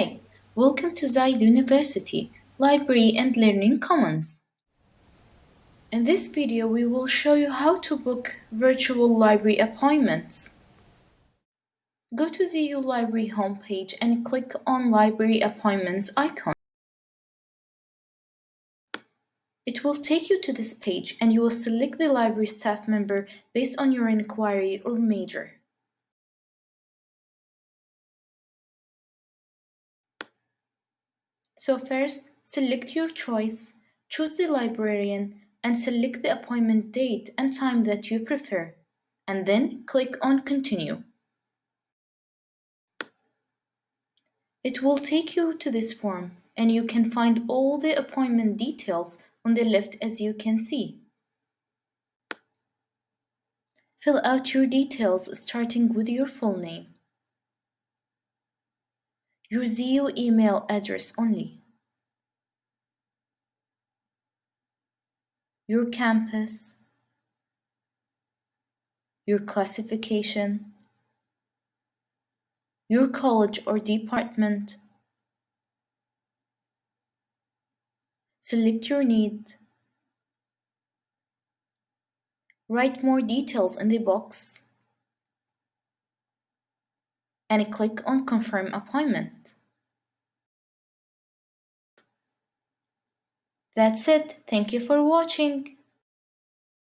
Hi, welcome to Zaid University Library and Learning Commons. In this video, we will show you how to book virtual library appointments. Go to ZU Library homepage and click on Library Appointments icon. It will take you to this page and you will select the library staff member based on your inquiry or major. So first, select your choice, choose the librarian, and select the appointment date and time that you prefer, and then click on Continue. It will take you to this form, and you can find all the appointment details on the left as you can see. Fill out your details starting with your full name, your ZU email address only, your campus, your classification, your college or department. Select your need. Write more details in the box and click on Confirm Appointment. That's it. Thank you for watching.